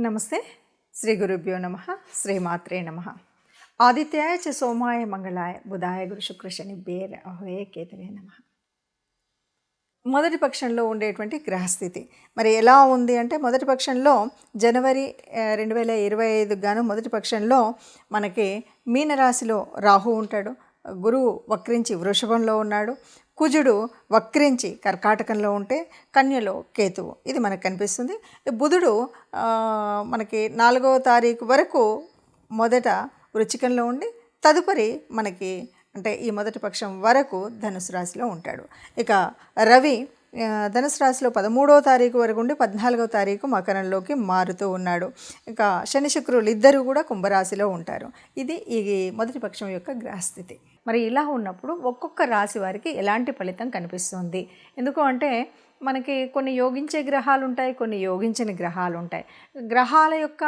నమస్తే. శ్రీ గురుభ్యో నమ. శ్రీమాత్రే నమ. ఆదిత్యాయ చ సోమాయ మంగళాయ బుధాయ గురు శుక్ర శనిభ్యే రాహవే కేతవే నమ. మొదటి పక్షంలో ఉండేటువంటి గ్రహస్థితి మరి ఎలా ఉంది అంటే, మొదటి పక్షంలో జనవరి 2025 గాను మొదటి పక్షంలో మనకి మీనరాశిలో రాహు ఉంటాడు, గురువు వక్రించి వృషభంలో ఉన్నాడు, కుజుడు వక్రించి కర్కాటకంలో ఉంటే కన్యలో కేతువు, ఇది మనకు కనిపిస్తుంది. బుధుడు మనకి 4వ తారీఖు వరకు మొదట వృచ్చికంలో ఉండి తదుపరి మనకి అంటే ఈ మొదటి పక్షం వరకు ధనుసు రాశిలో ఉంటాడు. ఇక రవి ధనుసు రాశిలో 13వ తారీఖు వరకు ఉండి 14వ తారీఖు మకరంలోకి మారుతూ ఉన్నాడు. ఇక శని శుక్రులు ఇద్దరు కూడా కుంభరాశిలో ఉంటారు. ఇది ఈ మొదటి పక్షం యొక్క గ్రహస్థితి. మరి ఇలా ఉన్నప్పుడు ఒక్కొక్క రాశి వారికి ఎలాంటి ఫలితం కనిపిస్తుంది? ఎందుకు అంటే మనకి కొన్ని యోగించే గ్రహాలు ఉంటాయి, కొన్ని యోగించని గ్రహాలు ఉంటాయి. గ్రహాల యొక్క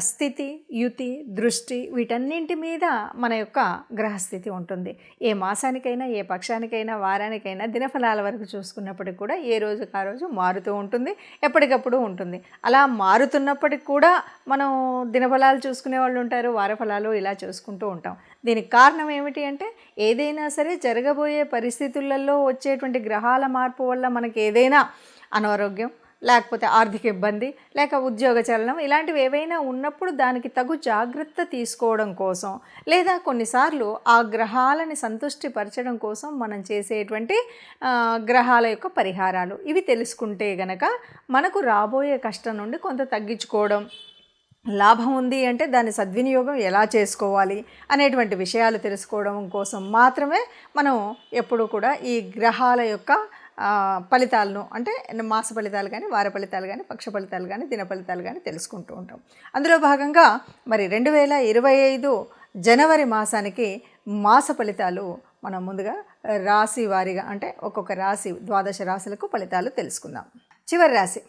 స్థితి, యుతి, దృష్టి వీటన్నింటి మీద మన యొక్క గ్రహస్థితి ఉంటుంది. ఏ మాసానికైనా, ఏ పక్షానికైనా, వారానికైనా దినఫలాల వరకు చూసుకున్నప్పటికి కూడా ఏ రోజుకి ఆ రోజు మారుతూ ఉంటుంది, ఎప్పటికప్పుడు ఉంటుంది. అలా మారుతున్నప్పటికి కూడా మనం దినఫలాలు చూసుకునే వాళ్ళు ఉంటారు, వారఫలాలు ఇలా చూసుకుంటూ ఉంటాం. దీనికి కారణం ఏమిటి అంటే, ఏదైనా సరే జరగబోయే పరిస్థితులలో వచ్చేటువంటి గ్రహాల మార్పు వల్ల మనకి ఏదైనా అనారోగ్యం, లేకపోతే ఆర్థిక ఇబ్బంది, లేక ఉద్యోగ చలనం ఇలాంటివి ఏవైనా ఉన్నప్పుడు దానికి తగు జాగ్రత్త తీసుకోవడం కోసం, లేదా కొన్నిసార్లు ఆ గ్రహాలని సంతృష్టిపరచడం కోసం మనం చేసేటువంటి గ్రహాల యొక్క పరిహారాలు ఇవి తెలుసుకుంటే గనక మనకు రాబోయే కష్టం నుండి కొంత తగ్గించుకోవడం, లాభం ఉంది అంటే దాని సద్వినియోగం ఎలా చేసుకోవాలి అనేటువంటి విషయాలు తెలుసుకోవడం కోసం మాత్రమే మనం ఎప్పుడూ కూడా ఈ గ్రహాల యొక్క ఫలితాలను అంటే మాస ఫలితాలు కానీ, వార ఫలితాలు కానీ, పక్ష ఫలితాలు కానీ, దిన ఫలితాలు కానీ తెలుసుకుంటూ ఉంటాం. అందులో భాగంగా మరి 2025 జనవరి మాసానికి మాస ఫలితాలు మనం ముందుగా రాశి వారీగా అంటే ఒక్కొక్క రాశి 12 రాశులకు ఫలితాలు తెలుసుకుందాం. చివరి రాశి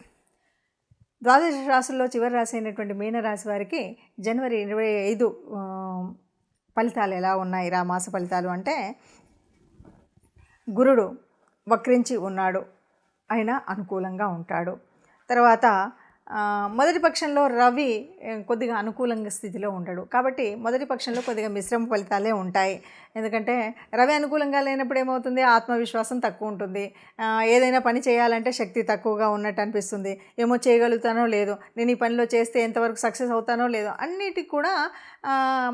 12 రాశుల్లో చివరి రాశి అయినటువంటి మీనరాశి వారికి జనవరి 25 ఫలితాలు ఎలా ఉన్నాయి రా మాస ఫలితాలు అంటే, గురుడు వక్రించి ఉన్నాడు, అయినా అనుకూలంగా ఉంటాడు. తర్వాత మొదటి పక్షంలో రవి కొద్దిగా అనుకూలంగా స్థితిలో ఉండడు, కాబట్టి మొదటి పక్షంలో కొద్దిగా మిశ్రమ ఫలితాలే ఉంటాయి. ఎందుకంటే రవి అనుకూలంగా లేనప్పుడు ఏమవుతుంది, ఆత్మవిశ్వాసం తక్కువ ఉంటుంది, ఏదైనా పని చేయాలంటే శక్తి తక్కువగా ఉన్నట్టు అనిపిస్తుంది, ఏమో చేయగలుగుతానో లేదో, నేను ఈ పనిలో చేస్తే ఎంతవరకు సక్సెస్ అవుతానో లేదో, అన్నిటికి కూడా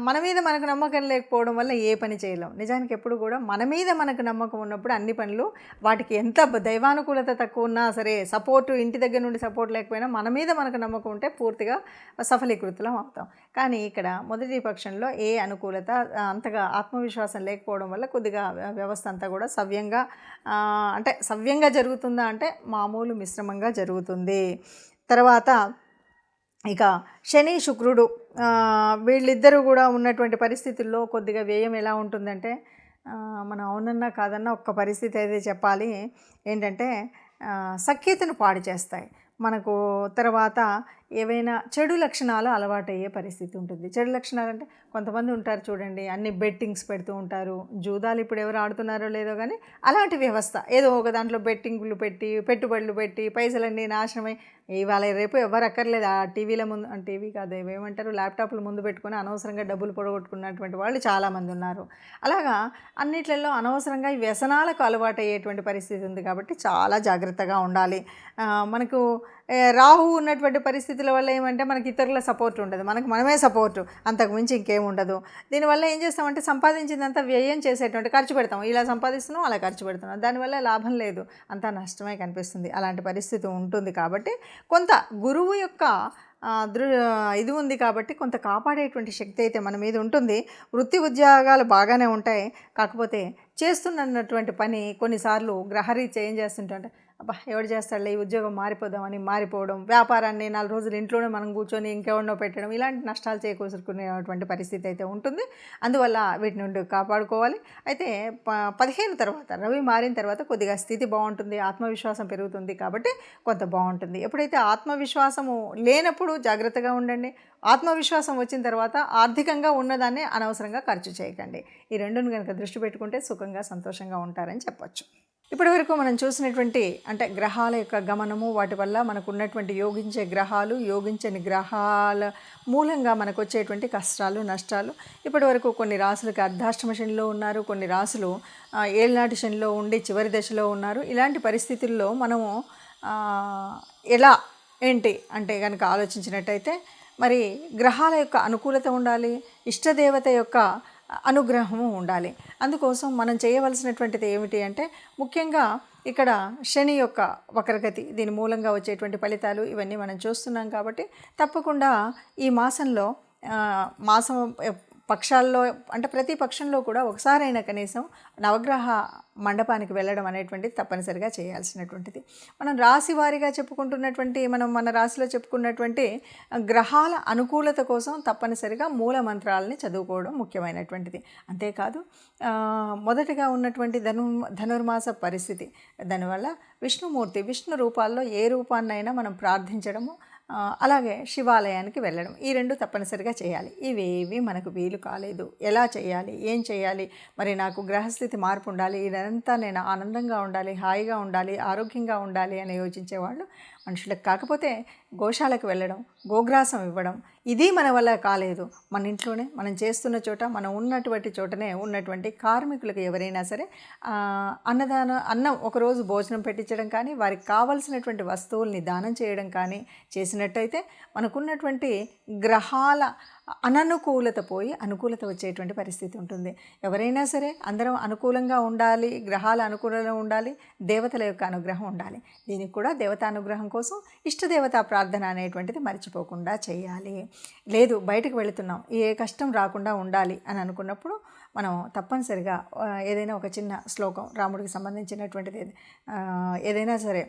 మన మీద మనకు నమ్మకం లేకపోవడం వల్ల ఏ పని చేయలేం. నిజానికి ఎప్పుడు కూడా మన మీద మనకు నమ్మకం ఉన్నప్పుడు అన్ని పనులు, వాటికి ఎంత దైవానుకూలత తక్కువ ఉన్నా సరే, సపోర్టు ఇంటి దగ్గర నుండి సపోర్ట్ లేకపోయినా మన మీద మనకు నమ్మకం ఉంటే పూర్తిగా సఫలీకృతులం అవుతాం. కానీ ఇక్కడ మొదటి పక్షంలో ఏ అనుకూలత అంతగా ఆత్మవిశ్వాసం లేకపోవడం వల్ల కొద్దిగా వ్యవస్థ అంతా కూడా సవ్యంగా జరుగుతుందా అంటే మామూలు మిశ్రమంగా జరుగుతుంది. తర్వాత ఇక శని శుక్రుడు వీళ్ళిద్దరూ కూడా ఉన్నటువంటి పరిస్థితుల్లో కొద్దిగా వ్యయం ఎలా ఉంటుందంటే, మనం అవునన్నా కాదన్నా ఒక్క పరిస్థితి అయితే చెప్పాలి ఏంటంటే, సఖ్యతను పాడు చేస్తాయి మనకు. తర్వాత ఏవైనా చెడు లక్షణాలు అలవాటయ్యే పరిస్థితి ఉంటుంది. చెడు లక్షణాలు అంటే కొంతమంది ఉంటారు చూడండి, అన్ని బెట్టింగ్స్ పెడుతూ ఉంటారు. జూదాలు ఇప్పుడు ఎవరు ఆడుతున్నారో లేదో కానీ అలాంటి వ్యవస్థ ఏదో ఒక దాంట్లో బెట్టింగ్లు పెట్టి, పెట్టుబడులు పెట్టి పైసలన్నీ నాశనమై ఇవాళ రేపు ఎవరు అక్కర్లేదు ఆ టీవీల ముందు, టీవీ కాదు ఏమంటారు, ల్యాప్టాప్ల ముందు పెట్టుకొని అనవసరంగా డబ్బులు పొడగొట్టుకున్నటువంటి వాళ్ళు చాలామంది ఉన్నారు. అలాగా అన్నిట్లలో అనవసరంగా ఈ వ్యసనాలకు అలవాటు అయ్యేటువంటి పరిస్థితి ఉంది. కాబట్టి చాలా జాగ్రత్తగా ఉండాలి. మనకు రాహు ఉన్నటువంటి పరిస్థితుల వల్ల ఏమంటే మనకి ఇతరుల సపోర్ట్ ఉండదు, మనకు మనమే సపోర్టు, అంతకు మించి ఇంకేం ఉండదు. దీనివల్ల ఏం చేస్తామంటే సంపాదించిందంతా వ్యయం చేసేటువంటి ఖర్చు పెడతాం, ఇలా సంపాదిస్తున్నాం అలా ఖర్చు పెడుతున్నాం, దానివల్ల లాభం లేదు, అంతా నష్టమే కనిపిస్తుంది. అలాంటి పరిస్థితి ఉంటుంది. కాబట్టి కొంత గురువు యొక్క ఇది ఉంది కాబట్టి కొంత కాపాడేటువంటి శక్తి అయితే మన మీద ఉంటుంది. వృత్తి ఉద్యోగాలు బాగానే ఉంటాయి. కాకపోతే చేస్తున్నటువంటి పని కొన్నిసార్లు గ్రహరీత్యా ఏం చేస్తుంటే, అబ్బా ఎవడు చేస్తాడులే ఈ ఉద్యోగం మారిపోదామని మారిపోవడం, వ్యాపారాన్ని 4 రోజులు ఇంట్లోనే మనం కూర్చొని ఇంకెవరినో పెట్టడం, ఇలాంటి నష్టాలు చేకూర్చుకునేటువంటి పరిస్థితి అయితే ఉంటుంది. అందువల్ల వీటి నుండి కాపాడుకోవాలి. అయితే 15 తర్వాత రవి మారిన తర్వాత కొద్దిగా స్థితి బాగుంటుంది, ఆత్మవిశ్వాసం పెరుగుతుంది. కాబట్టి కొంత బాగుంటుంది. ఎప్పుడైతే ఆత్మవిశ్వాసము లేనప్పుడు జాగ్రత్తగా ఉండండి, ఆత్మవిశ్వాసం వచ్చిన తర్వాత ఆర్థికంగా ఉన్నదాన్ని అనవసరంగా ఖర్చు చేయకండి. ఈ రెండును కనుక దృష్టి పెట్టుకుంటే సుఖంగా సంతోషంగా ఉంటారని చెప్పచ్చు. ఇప్పటి వరకు మనం చూసినటువంటి అంటే గ్రహాల యొక్క గమనము, వాటి వల్ల మనకు ఉన్నటువంటి యోగించే గ్రహాలు, యోగించని గ్రహాల మూలంగా మనకు వచ్చేటువంటి కష్టాలు, నష్టాలు. ఇప్పటి వరకు కొన్ని రాసులకి అర్ధాష్టమ శనిలో ఉన్నారు, కొన్ని రాసులు ఏళ్ళనాటి శనిలో ఉండి చివరి దశలో ఉన్నారు. ఇలాంటి పరిస్థితుల్లో మనము ఎలా ఏంటి అంటే కనుక ఆలోచించినట్టయితే, మరి గ్రహాల యొక్క అనుకూలత ఉండాలి, ఇష్టదేవత యొక్క అనుగ్రహము ఉండాలి. అందుకోసం మనం చేయవలసినటువంటిది ఏమిటి అంటే, ముఖ్యంగా ఇక్కడ శని యొక్క వక్రగతి, దీని మూలంగా వచ్చేటువంటి ఫలితాలు ఇవన్నీ మనం చూస్తున్నాం కాబట్టి తప్పకుండా ఈ మాసంలో మాసం పక్షాల్లో అంటే ప్రతి పక్షంలో కూడా ఒకసారైనా కనీసం నవగ్రహ మండపానికి వెళ్ళడం అనేటువంటిది తప్పనిసరిగా చేయాల్సినటువంటిది. మనం రాశి వారీగా చెప్పుకుంటున్నటువంటి మన రాశిలో చెప్పుకున్నటువంటి గ్రహాల అనుకూలత కోసం తప్పనిసరిగా మూల మంత్రాలని చదువుకోవడం ముఖ్యమైనటువంటిది. అంతేకాదు మొదటగా ఉన్నటువంటి ధనుర్మాస పరిస్థితి, దానివల్ల విష్ణుమూర్తి విష్ణు రూపాల్లో ఏ రూపాన్నైనా మనం ప్రార్థించడము, అలాగే శివాలయానికి వెళ్ళడం, ఈ రెండు తప్పనిసరిగా చేయాలి. ఇవేవి మనకు వీలు కాలేదు, ఎలా చేయాలి, ఏం చేయాలి, మరి నాకు గ్రహస్థితి మార్పు ఉండాలి, ఇదంతా నేను ఆనందంగా ఉండాలి, హాయిగా ఉండాలి, ఆరోగ్యంగా ఉండాలి అని యోచించేవాళ్ళు మనుషులకు. కాకపోతే గోశాలకు వెళ్ళడం, గోగ్రాసం ఇవ్వడం, ఇది మన వల్ల కాలేదు, మన ఇంట్లోనే మనం చేస్తున్న చోట, మనం ఉన్నటువంటి చోటనే ఉన్నటువంటి కార్మికులకు ఎవరైనా సరే అన్నం ఒకరోజు భోజనం పెట్టించడం కానీ, వారికి కావలసినటువంటి వస్తువుల్ని దానం చేయడం కానీ చేసినట్టయితే మనకున్నటువంటి గ్రహాల అననుకూలత పోయి అనుకూలత వచ్చేటువంటి పరిస్థితి ఉంటుంది. ఎవరైనా సరే అందరం అనుకూలంగా ఉండాలి, గ్రహాల అనుకూలంగా ఉండాలి, దేవతల యొక్క అనుగ్రహం ఉండాలి. దీనికి కూడా దేవతా అనుగ్రహం కోసం ఇష్టదేవతా ప్రార్థన అనేటువంటిది మర్చిపోకుండా చేయాలి. లేదు బయటకు వెళుతున్నాం, ఏ కష్టం రాకుండా ఉండాలి అని అనుకున్నప్పుడు మనం తప్పనిసరిగా ఏదైనా ఒక చిన్న శ్లోకం, రాముడికి సంబంధించినటువంటిది ఏదైనా సరే,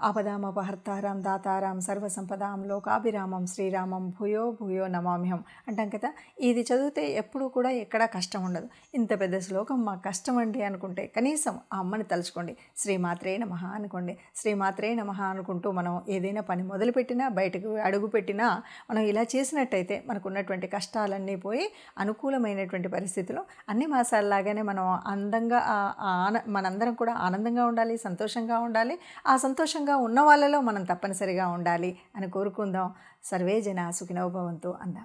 ఆపదామపహర్తారాం దాతారాం సర్వసంపదాం లోకాభిరామం శ్రీరామం భూయో భూయో నమామ్యహం అంటాం కదా. ఇది చదివితే ఎప్పుడూ కూడా ఎక్కడా కష్టం ఉండదు. ఇంత పెద్ద శ్లోకం మాకు కష్టం అండి అనుకుంటే కనీసం ఆ అమ్మని తలుచుకోండి, శ్రీమాత్రే నమః అనుకోండి. శ్రీమాత్రే నమః అనుకుంటూ మనం ఏదైనా పని మొదలుపెట్టినా, బయటకు అడుగు పెట్టినా, మనం ఇలా చేసినట్టయితే మనకున్నటువంటి కష్టాలన్నీ పోయి అనుకూలమైనటువంటి పరిస్థితిలో అన్ని మాసాలలాగానే మనం అందంగా మనందరం కూడా ఆనందంగా ఉండాలి, సంతోషంగా ఉండాలి. ఆ సంతోషంగా ఉన్న వాళ్ళలో మనం తప్పనిసరిగా ఉండాలి అని కోరుకుందాం. సర్వే జన సుఖినో భవంతు అందాం.